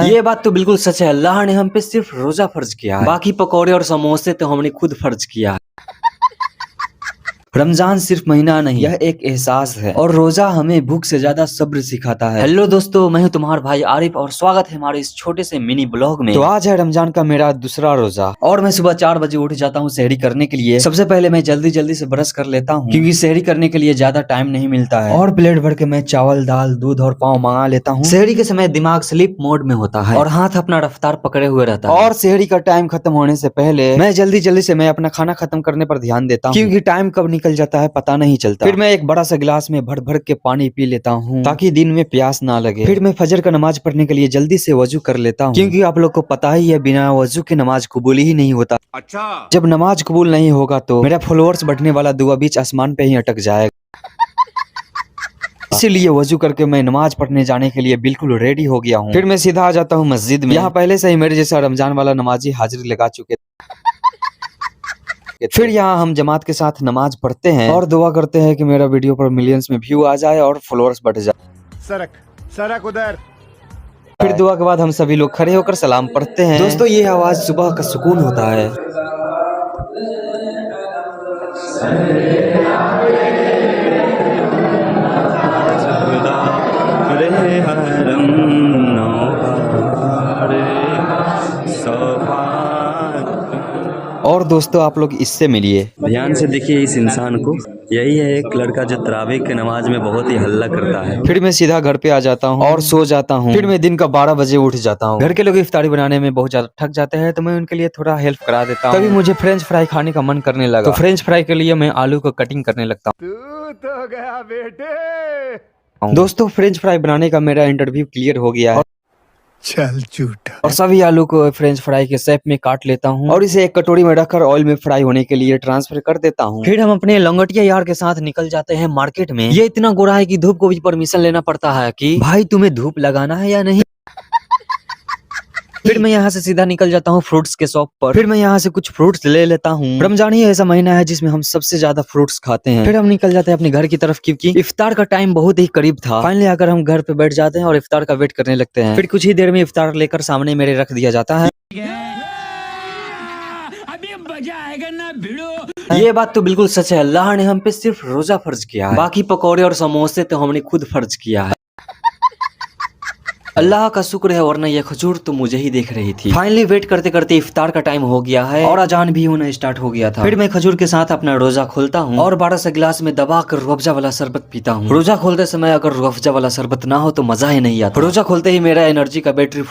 ये बात तो बिल्कुल सच है। अल्लाह ने हम पे सिर्फ रोजा फर्ज किया है, बाकी पकौड़े और समोसे तो हमने खुद फर्ज किया है। रमजान सिर्फ महीना नहीं, यह एक एहसास है और रोजा हमें भूख से ज्यादा सब्र सिखाता है। हेलो दोस्तों, मैं हूं तुम्हारा भाई आरिफ और स्वागत है हमारे इस छोटे से मिनी ब्लॉग में। तो आज है रमजान का मेरा दूसरा रोजा और मैं सुबह 4 बजे उठ जाता हूं सहरी करने के लिए। सबसे पहले मैं जल्दी से ब्रश कर लेता हूं क्योंकि सहरी करने के लिए ज्यादा टाइम नहीं मिलता है। और प्लेट भर के मैं चावल, दाल, दूध और पाव मंगा लेता हूँ। सहरी के समय दिमाग स्लीप मोड में होता है और हाथ अपना रफ्तार पकड़े हुए रहता है। और सहरी का टाइम खत्म होने से पहले मैं जल्दी से मैं अपना खाना खत्म करने पर ध्यान देता हूँ क्योंकि टाइम कब निकल जाता है पता नहीं चलता। फिर मैं एक बड़ा सा गिलास में भर के पानी पी लेता हूँ ताकि दिन में प्यास ना लगे। फिर मैं फजर का नमाज पढ़ने के लिए जल्दी से वजू कर लेता हूँ क्योंकि आप लोग को पता ही है बिना वजू के नमाज कबूल ही नहीं होता। अच्छा, जब नमाज कबूल नहीं होगा तो मेरा फॉलोअर्स बढ़ने वाला दुआ बीच आसमान पे ही अटक जाएगा। इसीलिए वजू करके मैं नमाज पढ़ने जाने के लिए बिल्कुल रेडी हो गया हूँ। फिर मैं सीधा आ जाता हूँ मस्जिद में। यहाँ पहले से ही मेरे जैसा रमजान वाला नमाजी हाजिरी लगा चुके। फिर यहाँ हम जमात के साथ नमाज पढ़ते हैं और दुआ करते हैं कि मेरा वीडियो पर मिलियंस में व्यू आ जाए और फॉलोअर्स बढ़ जाए। सरक उधर। फिर दुआ के बाद हम सभी लोग खड़े होकर सलाम पढ़ते हैं। दोस्तों, ये आवाज सुबह का सुकून होता है। और दोस्तों, आप लोग इससे मिलिए, ध्यान से देखिए इस इंसान को। यही है एक लड़का जो तरावी की नमाज में बहुत ही हल्ला करता है। फिर मैं सीधा घर पे आ जाता हूँ और सो जाता हूँ। फिर मैं दिन का 12 बजे उठ जाता हूँ। घर के लोग इफ्तारी बनाने में बहुत ज्यादा थक जाते हैं तो मैं उनके लिए थोड़ा हेल्प करा देता हूँ। तभी मुझे फ्रेंच फ्राई खाने का मन करने लगा तो फ्रेंच फ्राई के लिए मैं आलू को कटिंग करने लगता हूँ। तू तो गया बेटे। दोस्तों, फ्रेंच फ्राई बनाने का मेरा इंटरव्यू क्लियर हो गया है। चल झूठा। और सभी आलू को फ्रेंच फ्राई के शेप में काट लेता हूँ और इसे एक कटोरी में रखकर ऑयल में फ्राई होने के लिए ट्रांसफर कर देता हूँ। फिर हम अपने लंगटिया यार के साथ निकल जाते हैं मार्केट में। ये इतना गोरा है कि धूप को भी परमिशन लेना पड़ता है कि भाई तुम्हें धूप लगाना है या नहीं। फिर मैं यहाँ से सीधा निकल जाता हूँ फ्रूट्स के शॉप पर। फिर मैं यहाँ से कुछ फ्रूट्स ले लेता हूँ। रमजान ही ऐसा महीना है जिसमें हम सबसे ज्यादा फ्रूट्स खाते हैं। फिर हम निकल जाते हैं अपने घर की तरफ क्योंकि इफ्तार का टाइम बहुत ही करीब था। फाइनली आकर हम घर पे बैठ जाते हैं और इफ्तार का वेट करने लगते हैं। फिर कुछ ही देर में इफ्तार लेकर सामने मेरे रख दिया जाता है। अभी मजा आएगा ना भिड़ो। ये बात तो बिल्कुल सच है। अल्लाह ने हम पे सिर्फ रोजा फर्ज किया है, बाकी पकौड़े और समोसे तो हमने खुद फर्ज किया है। अल्लाह का शुक्र है, वरना ये खजूर तो मुझे ही देख रही थी। फाइनली वेट करते करते इफ्तार का टाइम हो गया है और अजान भी होना स्टार्ट हो गया था। फिर मैं खजूर के साथ अपना रोजा खोलता हूँ और 12 से गिलास में दबा कर रूअफ़ज़ा वाला शरबत पीता हूँ। रोजा खोलते समय अगर रूअफ़ज़ा वाला शरबत ना हो तो मजा ही नहीं आता। रोजा खोलते ही मेरा एनर्जी का बैटरी फुल